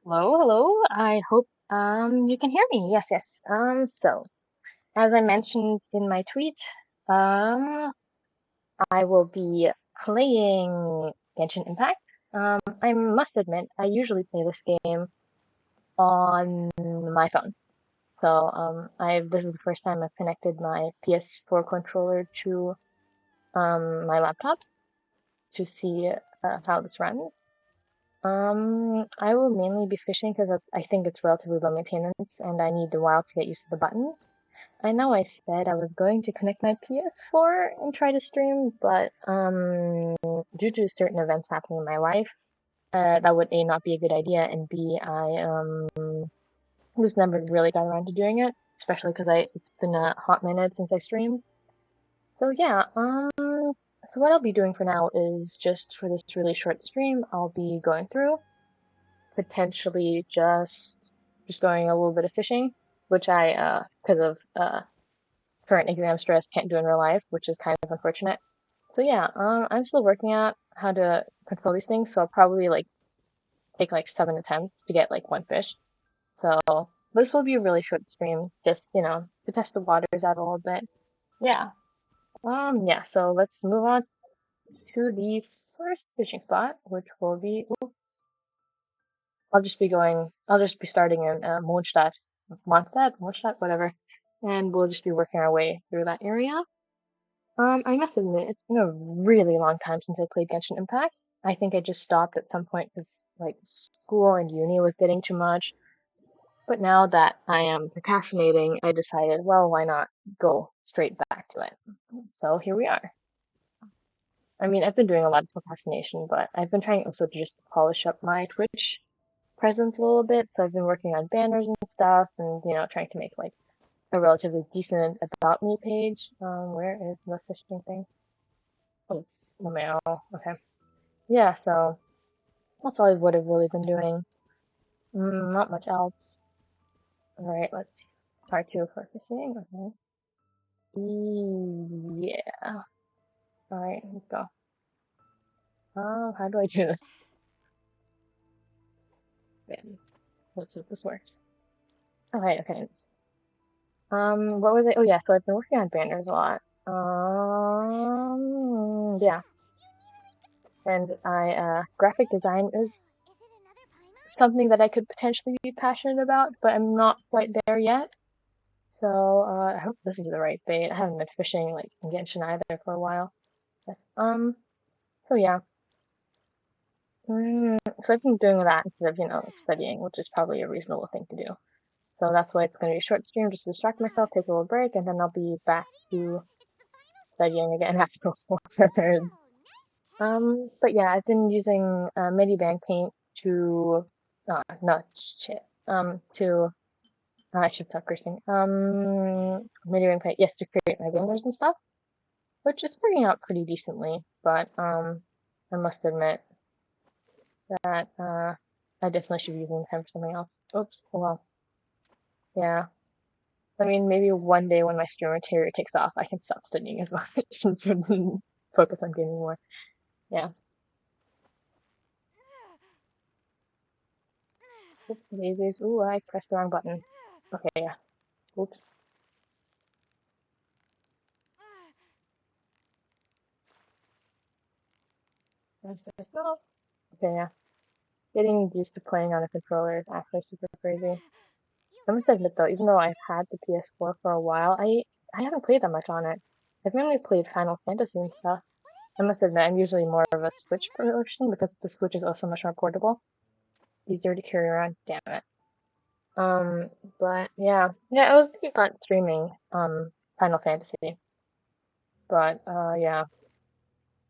Hello, hello. I hope you can hear me. Yes, yes. So as I mentioned in my tweet, um I will be playing Genshin Impact. I must admit I usually play this game on my phone. So I this is the first time I've connected my PS4 controller to my laptop to see how this runs. I will mainly be fishing because I think it's relatively low maintenance and I need a while to get used to the buttons. I know I said I was going to connect my PS4 and try to stream, but due to certain events happening in my life, that would A, not be a good idea, and B, I just never really got around to doing it, especially because it's been a hot minute since I streamed. So yeah, so what I'll be doing for now is just for this really short stream, I'll be going through potentially just going a little bit of fishing, which I because of current exam stress can't do in real life, which is kind of unfortunate. So yeah, I'm still working out how to control these things, so I'll probably like take like 7 attempts to get like one fish. So this will be a really short stream, just to test the waters out a little bit. Yeah. Yeah, so let's move on to the first fishing spot, which will be I'll just be starting in Mondstadt, whatever, and we'll just be working our way through that area. I must admit, it's been a really long time since I played Genshin Impact. I think I just stopped at some point because like school and uni was getting too much. But now that I am procrastinating, I decided, well, why not go straight back to it? So here we are. I mean, I've been doing a lot of procrastination, but I've been trying also to just polish up my Twitch presence a little bit. So I've been working on banners and stuff and, trying to make like a relatively decent about me page. Where is the fishing thing? Oh, the mail. Okay. Yeah, so that's all I would have really been doing. Not much else. Alright, let's see. Part two for fishing. Okay. Yeah. Alright, let's go. How do I do this? Man, let's see if this works. Okay, okay. What was it? Oh yeah, so I've been working on banners a lot. Yeah. And graphic design is something that I could potentially be passionate about, but I'm not quite there yet. So I hope this is the right bait. I haven't been fishing like in Genshin either for a while. Yes. So yeah. So I've been doing that instead of like studying, which is probably a reasonable thing to do. So that's why it's going to be a short stream, just to distract myself, take a little break, and then I'll be back to studying again afterwards. But yeah, I've been using Medibank Paint to, not shit, to I should stop cursing. Medibank Paint, yes, to create my banners and stuff, which is working out pretty decently, but I must admit that I definitely should be using time for something else. Oops, oh well, yeah. I mean, maybe one day when my streamer career takes off, I can stop studying as much and focus on gaming more. Yeah. Oops, lasers. Ooh, I pressed the wrong button. Okay, yeah. Oops. Press no. Okay, yeah. Getting used to playing on a controller is actually super crazy. I must admit though, even though I've had the PS4 for a while, I haven't played that much on it. I've mainly played Final Fantasy and stuff. I must admit, I'm usually more of a Switch person because the Switch is also much more portable, easier to carry around. Damn it. Um, but yeah, I was thinking about streaming Final Fantasy, but yeah,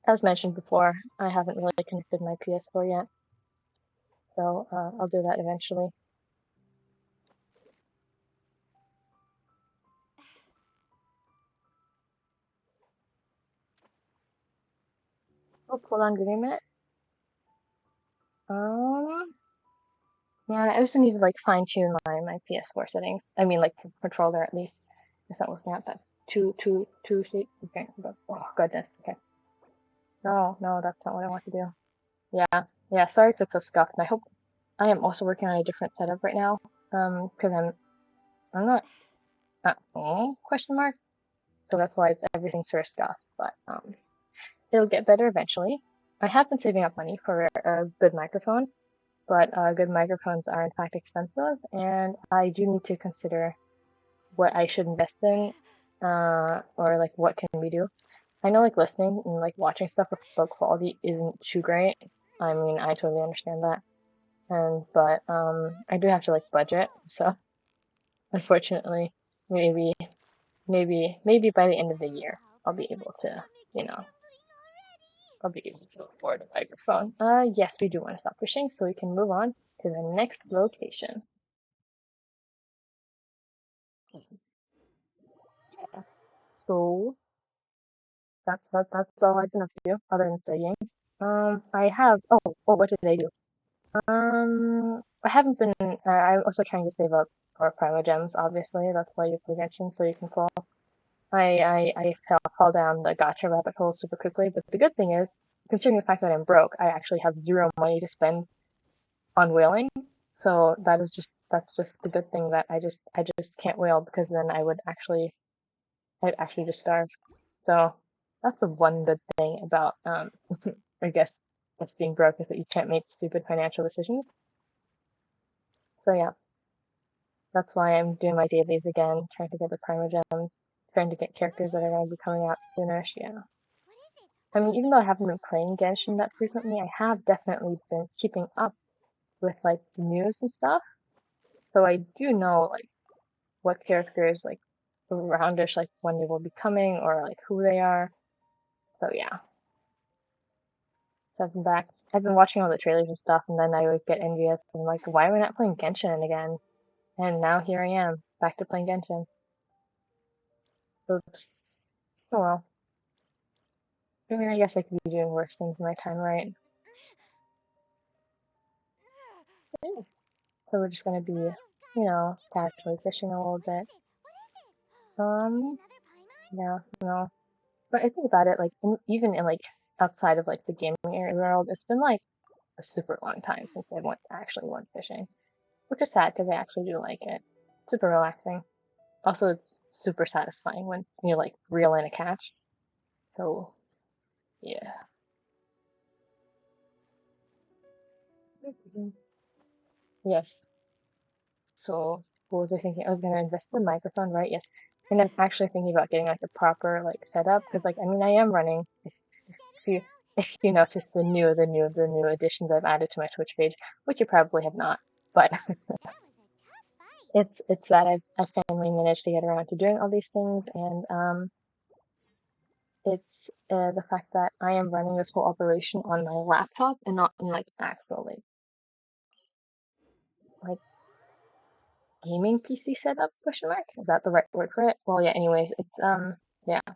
as mentioned before, I haven't really connected my PS4 yet, so I'll do that eventually. Oh, hold on, give me a minute. Um, yeah, I also need to like fine tune my PS4 settings. I mean, like controller at least. It's not working out that two sheet. Okay, but, oh goodness. Okay, no, no, that's not what I want to do. Yeah, yeah. Sorry if it's so scuffed. And I hope. I am also working on a different setup right now. Because I'm not at home, question mark. So that's why everything's sort of scuffed. But it'll get better eventually. I have been saving up money for a good microphone, but good microphones are in fact expensive, and I do need to consider what I should invest in, or like what can we do. I know like listening and like watching stuff with low quality isn't too great. I mean, I totally understand that. And but I do have to like budget, so unfortunately, maybe maybe by the end of the year I'll be able to, you know, I'll be able to afford a microphone. Yes, we do want to stop fishing, so we can move on to the next location. Yeah. So that's all I've been up to other than studying. I have what did I do? I haven't been. I'm also trying to save up for Primo Gems. Obviously, that's why you play Genshin, so you can fall. I fall down the gacha rabbit hole super quickly. But the good thing is, considering the fact that I'm broke, I actually have zero money to spend on whaling. So that's just the good thing that I just can't whale because then I'd actually just starve. So that's the one good thing about I guess just being broke is that you can't make stupid financial decisions. So yeah, that's why I'm doing my dailies again, trying to get the Primogems, trying to get characters that are going to be coming out soonish. Yeah. I mean, even though I haven't been playing Genshin that frequently, I have definitely been keeping up with like the news and stuff. So I do know like what characters like roundish like when they will be coming or like who they are. So yeah, so I've been back. I've been watching all the trailers and stuff, and then I always get envious and like, why am I not playing Genshin again? And now here I am, back to playing Genshin. Oops. Oh well. I mean, I guess I could be doing worse things in my time, right? Yeah. So we're just gonna be, casually fishing a little bit. Um, yeah, no. But I think about it, like, even in like outside of like the gaming area world, it's been like a super long time since I actually went fishing, which is sad because I actually do like it. Super relaxing. Also, it's super satisfying when you like reel in a catch. So yeah. Mhm. Yes. So what was I thinking? I was gonna invest in the microphone, right? Yes. And I'm actually thinking about getting like a proper like setup because like I mean I am running. If you if you notice the new additions I've added to my Twitch page, which you probably have not, but it's that I've finally managed to get around to doing all these things, and it's the fact that I am running this whole operation on my laptop and not in like actual like gaming PC setup question mark. Is that the right word for it? Well, yeah. Anyways, it's yeah. I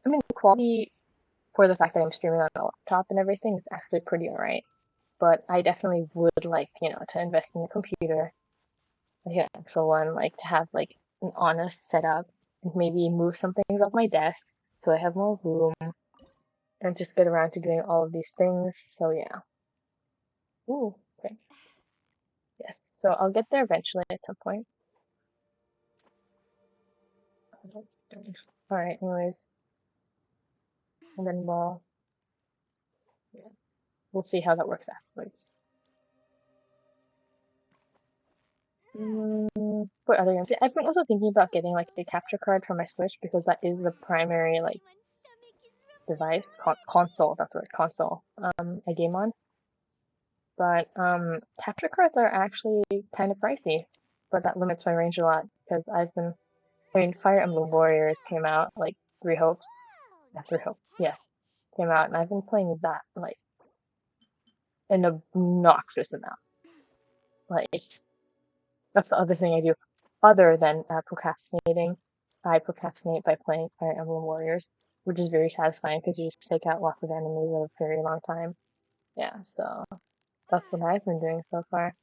mean, the quality for the fact that I'm streaming on a laptop and everything is actually pretty alright. But I definitely would like, to invest in a computer, like an actual one, like to have like an honest setup and maybe move some things off my desk so I have more room and just get around to doing all of these things. So yeah. Ooh, okay. Yes. So I'll get there eventually at some point. Alright, anyways. And then yeah, we'll see how that works afterwards. What other games? Yeah, I've been also thinking about getting like a capture card for my Switch because that is the primary like device console. That's the word console. I game on, but capture cards are actually kind of pricey, but that limits my range a lot because I mean, Fire Emblem Warriors came out like Three Hopes. Yeah, Three Hopes. Yes, came out, and I've been playing that like an obnoxious amount. Like that's the other thing I do, other than procrastinating. I procrastinate by playing Fire Emblem Warriors, which is very satisfying because you just take out lots of enemies at a very long time. Yeah, so that's what I've been doing so far.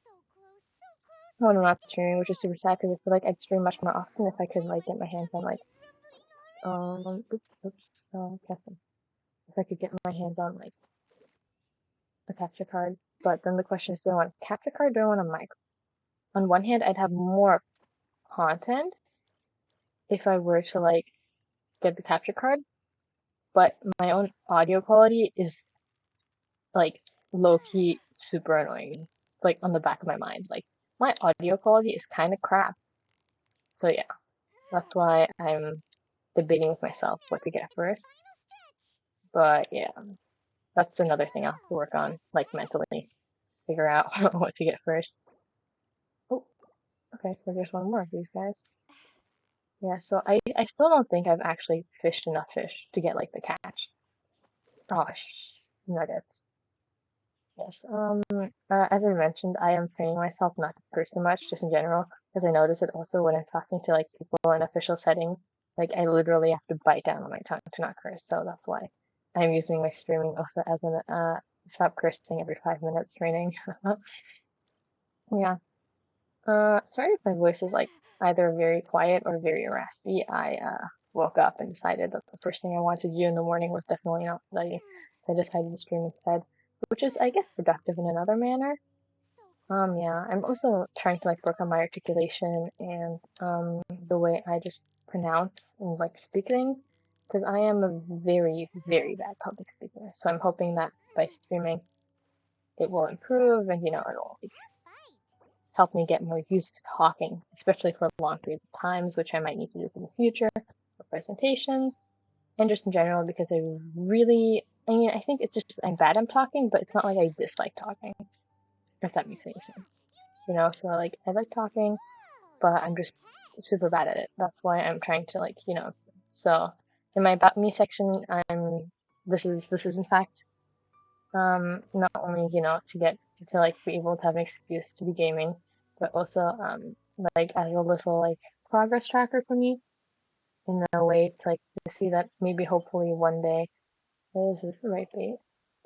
When I'm not streaming, which is super sad because I feel like I'd stream much more often if I could like get my hands on like oops, Catherine. If I could get my hands on like a capture card. But then the question is, do I want a capture card or do I want a mic? On one hand, I'd have more content if I were to like get the capture card, but my own audio quality is like low key super annoying. Like on the back of my mind, like my audio quality is kind of crap. So yeah, that's why I'm debating with myself what to get first. But yeah, that's another thing I'll have to work on, like mentally, figure out what to get first. Oh, okay, so there's one more of these guys. Yeah, so I still don't think I've actually fished enough fish to get like the catch. Gosh, nuggets. Yes. As I mentioned, I am training myself not to curse too much, just in general, because I notice it also when I'm talking to like people in official settings. Like I literally have to bite down on my tongue to not curse, so that's why I'm using my streaming also as an stop cursing every 5 minutes training. Yeah. Sorry if my voice is like either very quiet or very raspy. I woke up and decided that the first thing I wanted to do in the morning was definitely not study. So I decided to stream instead, which is I guess productive in another manner. Yeah, I'm also trying to like work on my articulation and the way I just pronounce and like speak things, because I am a very, very bad public speaker. So I'm hoping that by streaming it will improve and it'll like help me get more used to talking, especially for long periods of times, which I might need to do in the future for presentations and just in general because I mean, I think it's just I'm bad at talking, but it's not like I dislike talking, if that makes any sense. So like I like talking, but I'm just super bad at it. That's why I'm trying to like, so in my about me section, this is in fact not only, to get to like be able to have an excuse to be gaming, but also like as a little like progress tracker for me in a way to like to see that maybe hopefully one day is this the right bait?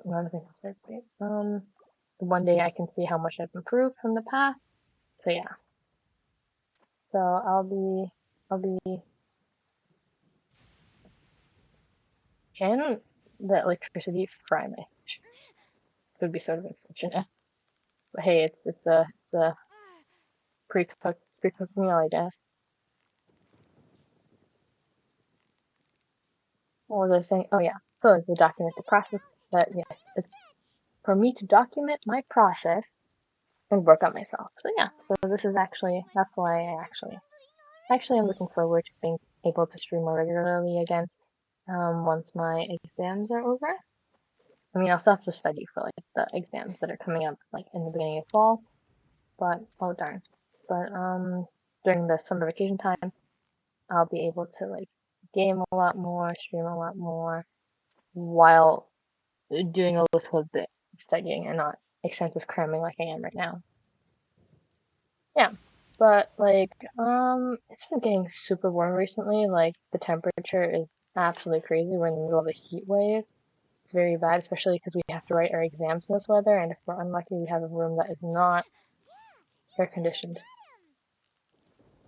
I don't think it's the right bait. One day I can see how much I've improved from the past. So yeah. So I'll be can the electricity fry my fish? Could be sort of unfortunate. But hey, it's a pre-cooked meal, I guess. What was I saying? Oh yeah. So to document the process, but yes, it's for me to document my process and work on myself. So yeah. So this is that's why I actually am looking forward to being able to stream more regularly again. Once my exams are over. I mean, I'll still have to study for like the exams that are coming up like in the beginning of fall. But oh darn. But during the summer vacation time, I'll be able to like game a lot more, stream a lot more while doing a little bit of studying and not extensive cramming like I am right now. Yeah. But like it's been getting super warm recently. Like the temperature is absolutely crazy. We're in the middle of a heat wave. It's very bad, especially because we have to write our exams in this weather, and if we're unlucky, we have a room that is not air conditioned.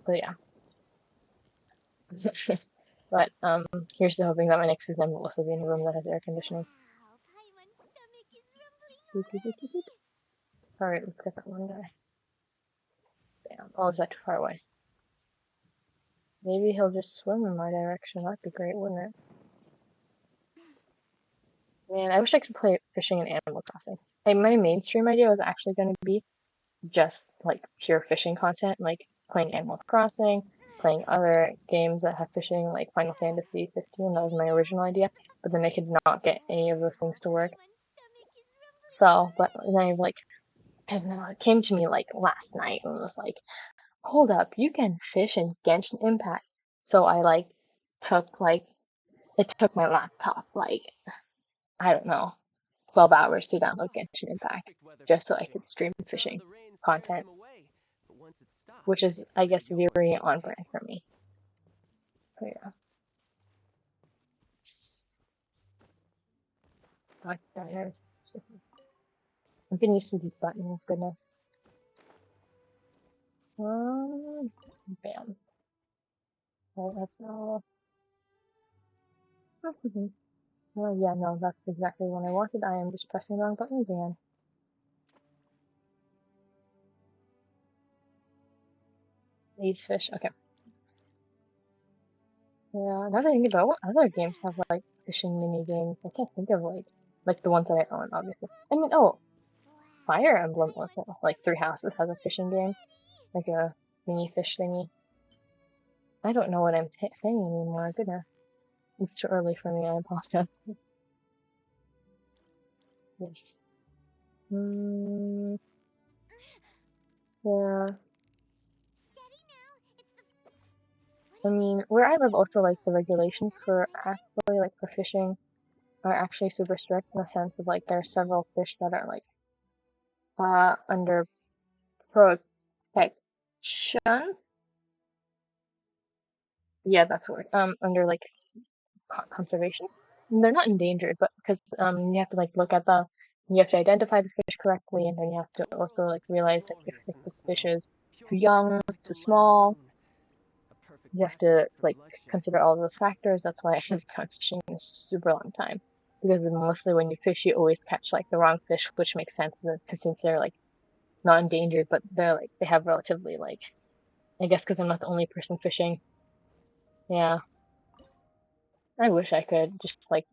So yeah. But here's to hoping that my next exam will also be in a room that has air conditioning. Alright, let's get that one guy. Damn. Oh, is that too far away? Maybe he'll just swim in my direction. That'd be great, wouldn't it? Man, I wish I could play fishing and Animal Crossing. Like, my mainstream idea was actually going to be just like pure fishing content, like playing Animal Crossing, playing other games that have fishing, like Final Fantasy 15. That was my original idea, but then I could not get any of those things to work. So, but then I like, and it came to me like last night and was like, hold up, you can fish in Genshin Impact. So I like took like it took my laptop like I don't know 12 hours to download Genshin Impact just so I could stream fishing content, which is I guess very on brand for me. So yeah. Gosh, I'm getting used to these buttons, goodness. Um, bam. Oh, that's all. Oh yeah, no, that's exactly what I wanted. I am just pressing the wrong buttons again. These fish. Okay. Yeah, now that I think about it, what other games have like fishing mini games? I can't think of like the ones that I own, obviously. I mean, oh, Fire Emblem also, like Three Houses has a fishing game, like a mini fish thingy. I don't know what I'm saying anymore. Goodness, it's too early for me. I apologize. Yes. Mm, yeah. I mean, where I live also, like, the regulations for actually, like, for fishing are actually super strict in the sense of, like, there are several fish that are, like, under protection. Yeah, that's the word. Under, like, conservation. And they're not endangered, but because, you have to, like, look at the, you have to identify the fish correctly, and then you have to also, like, realize that if the fish is too young, too small, you have to like consider all of those factors. That's why I have gone fishing in a super long time. Because mostly when you fish, you always catch like the wrong fish, which makes sense because since they're like not endangered, but they're like they have relatively like I guess because I'm not the only person fishing. Yeah, I wish I could just like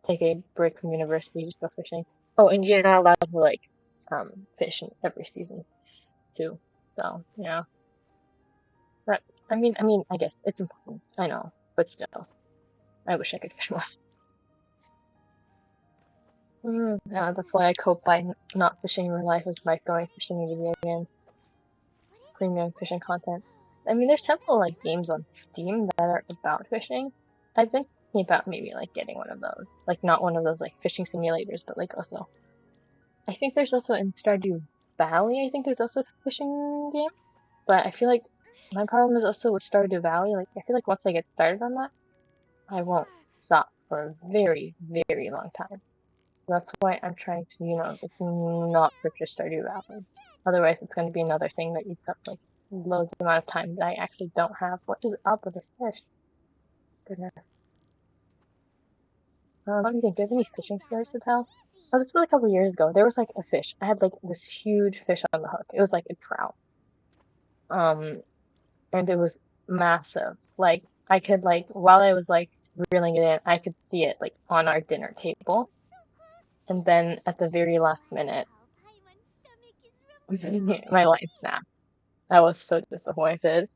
take a break from university, just go fishing. Oh, and you're not allowed to like fish in every season too. So yeah, but I mean, I guess it's important. I know, but still, I wish I could fish more. Yeah, that's why I cope by not fishing in real life is by going fishing in video games, premium fishing content. I mean, there's several like games on Steam that are about fishing. I've been thinking about maybe like getting one of those, like not one of those like fishing simulators, but like also. I think there's also in Stardew Valley. I think there's also a fishing game, but I feel like my problem is also with Stardew Valley. Like I feel like once I get started on that, I won't stop for a very, very long time. That's why I'm trying to, like not purchase Stardew Valley. Otherwise, it's going to be another thing that eats up like loads of amount of time that I actually don't have. What is up with this fish? Goodness. What do you think? Do you have any fishing stories to tell? Oh, this was a couple years ago. There was like a fish. I had like this huge fish on the hook. It was like a trout. Um, and it was massive. Like I could like while I was like reeling it in, I could see it like on our dinner table. And then at the very last minute, my line snapped. I was so disappointed.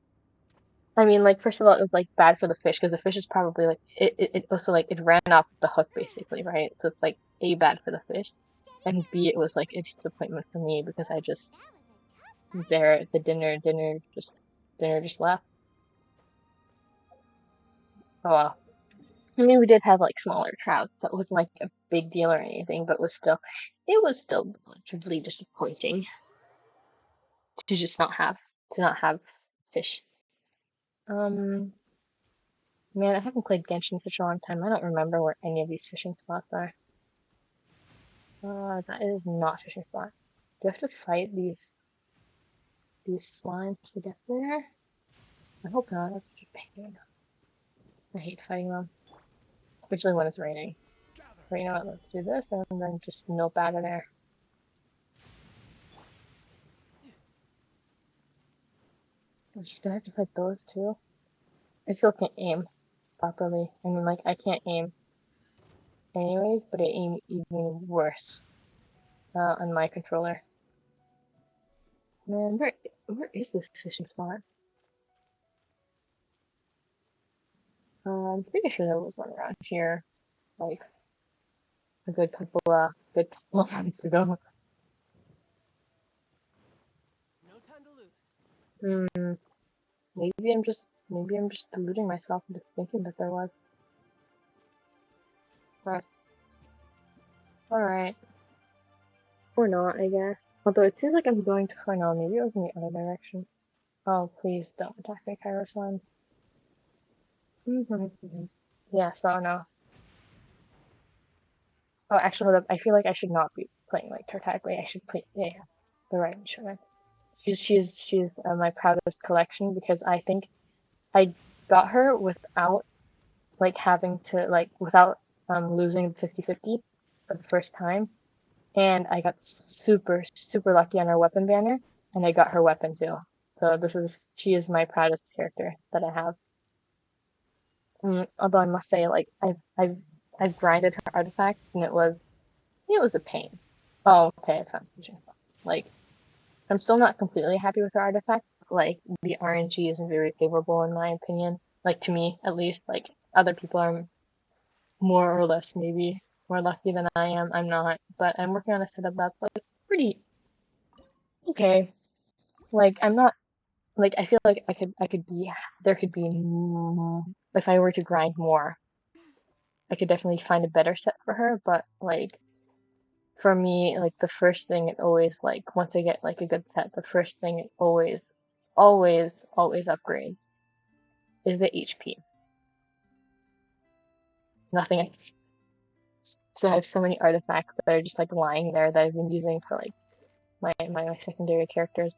I mean, like, first of all, it was like bad for the fish because the fish is probably like it also like it ran off the hook basically, right? So it's like A, bad for the fish, and B, it was like a disappointment for me because I just there at the dinner just left. Oh well. I mean, we did have like smaller trouts, so it wasn't like a big deal or anything, but it was still relatively disappointing to just not have fish. Um, Man, I haven't played Genshin in such a long time. I don't remember where any of these fishing spots are. That is not a fishing spot. Do I have to fight these slimes to get there? I hope not. That's such a pain. I hate fighting them, especially when it's raining. But you know what? Let's do this and then just nope out of there. Do I have to fight those too? I still can't aim properly. I mean, like I can't aim anyways, but I aim even worse on my controller. Man, where is this fishing spot? I'm pretty sure there was one around here, like a good couple months ago. Hmm, maybe I'm just deluding myself into thinking that there was. But all right, or not, I guess. Although it seems like I'm going to Cornell. Maybe it was in the other direction. Oh, please don't attack me, Kyro Slime. Mm-hmm. Yes, oh no. Oh, actually, hold up. I feel like I should not be playing like Tartaglia. I should play. Yeah, yeah, the right instrument. She's my proudest collection because I think I got her without like having to like without losing 50-50 for the first time. And I got super, super lucky on her weapon banner, and I got her weapon too. So she is my proudest character that I have. Although I must say, like I've grinded her artifacts and it was a pain. Oh, okay, I found switching stuff. Like I'm still not completely happy with her artifacts. Like the RNG isn't very favorable in my opinion. Like to me, at least. Like other people are more or less maybe more lucky than I am. I'm not, but I'm working on a setup that's like pretty okay. Like I'm not like I feel like I could be there could be if I were to grind more, I could definitely find a better set for her, but like for me, like the first thing it always like once I get like a good set, the first thing it always upgrades is the HP. Nothing else. So I have so many artifacts that are just like lying there that I've been using for like my secondary characters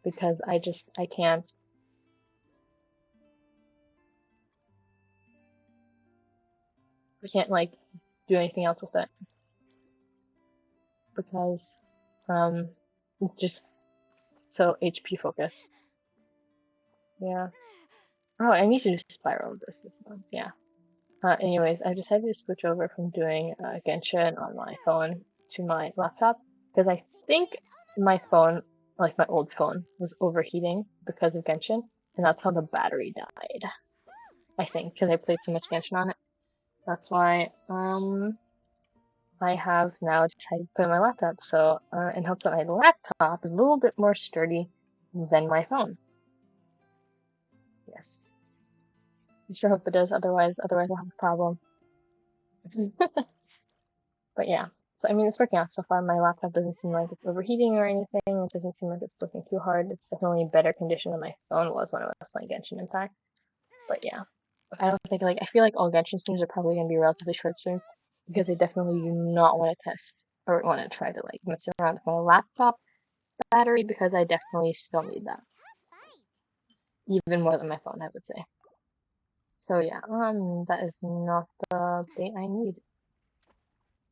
because I can't like do anything else with it because it's just so HP focused. Yeah. Oh, I need to do spiral this month. Yeah. Anyways, I decided to switch over from doing Genshin on my phone to my laptop because I think my phone, like my old phone, was overheating because of Genshin, and that's how the battery died. I think because I played so much Genshin on it. That's why I have now decided to put it on my laptop. So in hopes that my laptop is a little bit more sturdy than my phone. Yes, I sure hope it does. Otherwise I'll have a problem. But yeah, so I mean, it's working out so far. My laptop doesn't seem like it's overheating or anything. It doesn't seem like it's working too hard. It's definitely in better condition than my phone was when I was playing Genshin, in fact. But yeah, I don't think I feel like all Genshin streams are probably going to be relatively short streams because I definitely do not want to test or want to try to like mess around with my laptop battery because I definitely still need that even more than my phone, I would say. So yeah, that is not the bait I need.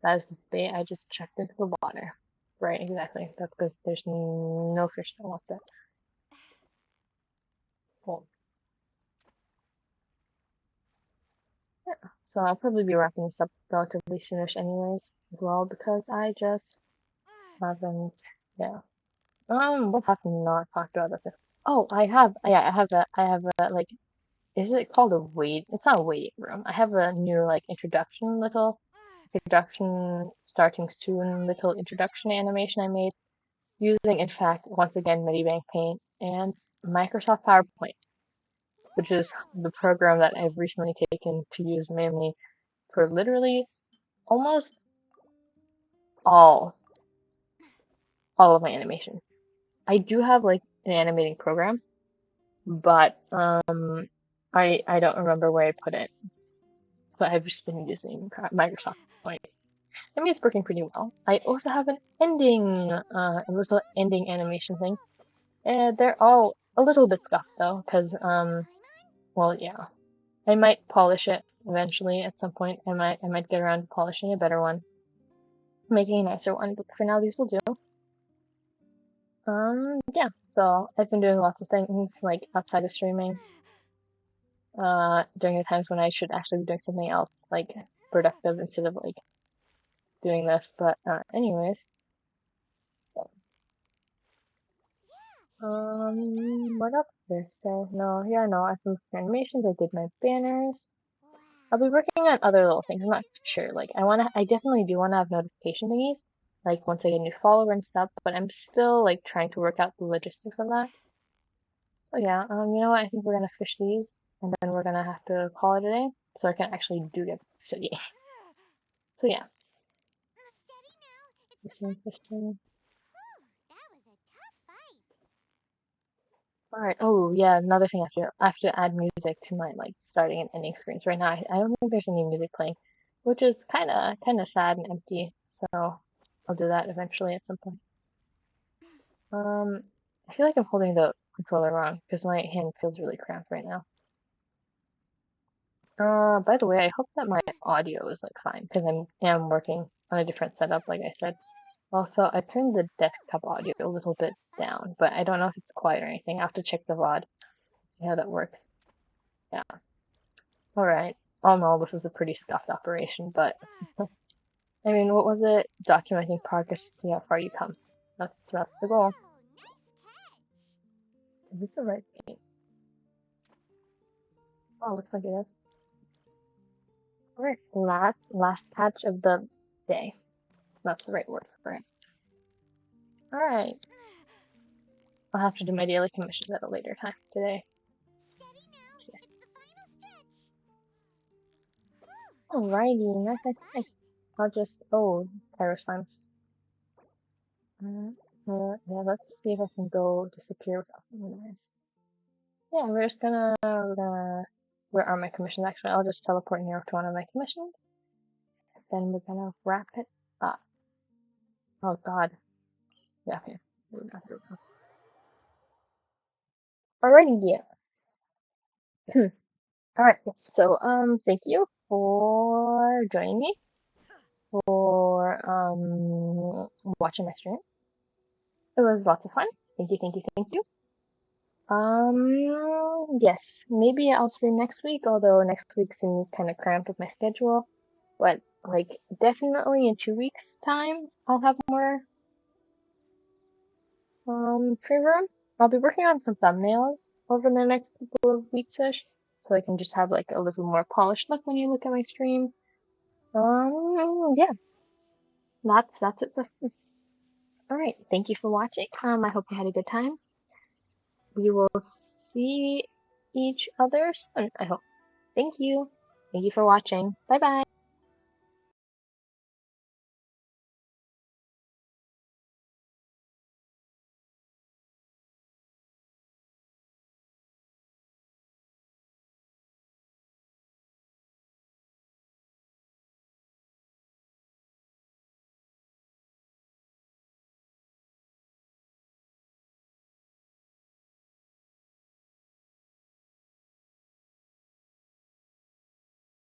That is the bait I just checked into the water. Right, exactly. That's because there's no fish that wants it. Cool. Yeah. So I'll probably be wrapping this up relatively soonish anyways, as well, because I just haven't, yeah. What have we not talked about this? Oh, I have a, like, is it called a wait? It's not a waiting room. I have a new, like, introduction starting soon little introduction animation I made using, in fact, once again, Medibank Paint and Microsoft PowerPoint, which is the program that I've recently taken to use mainly for literally almost all all of my animations. I do have like an animating program, but I don't remember where I put it. So I've just been using Microsoft Point. I mean, it's working pretty well. I also have an ending, a little ending animation thing. They're all a little bit scuffed though, because well, yeah, I might polish it eventually at some point. I might get around to polishing a better one, making a nicer one. But for now, these will do. Yeah. So I've been doing lots of things like outside of streaming. During the times when I should actually be doing something else, like productive instead of like doing this. But anyways, what else is there? So no, yeah, no. I've moved animations. I did my banners. I'll be working on other little things. I'm not sure. Like I definitely do want to have notification thingies, like once I get a new follower and stuff. But I'm still like trying to work out the logistics of that. So yeah, you know what? I think we're gonna fish these, and then we're gonna have to call it a day, so I can actually do get the city. So yeah, fishing, fishing. All right. Oh yeah, another thing I have to add music to my like starting and ending screens. Right now, I don't think there's any music playing, which is kind of sad and empty. So I'll do that eventually at some point. I feel like I'm holding the controller wrong because my hand feels really cramped right now. By the way, I hope that my audio is like fine because am working on a different setup, like I said. Also, I turned the desktop audio a little bit down, but I don't know if it's quiet or anything. I have to check the VOD, see how that works. Yeah. Alright. All in all, this is a pretty scuffed operation, but I mean, what was it? Documenting progress to see how far you come. That's the goal. Is this the right game? Oh, looks like it is. Alright, last patch of the day. That's the right word for it. Alright. I'll have to do my daily commissions at a later time today. Alrighty, nice. I'll just, oh, pyro slimes. Yeah, let's see if I can go disappear without them. Nice. Yeah, where are my commissions? Actually, I'll just teleport near to one of my commissions. Then we're gonna wrap it up. Oh God. Yeah, okay. Alrighty, yeah. Alright, so thank you for joining me, for watching my stream. It was lots of fun. Thank you. Yes, maybe I'll stream next week, although next week seems kind of cramped with my schedule. But like definitely in 2 weeks' time, I'll have more free room. I'll be working on some thumbnails over the next couple of weeks-ish, so I can just have like a little more polished look when you look at my stream. Yeah, that's it. All right, thank you for watching. I hope you had a good time. We will see each other soon, I hope. Thank you. Thank you for watching. Bye bye.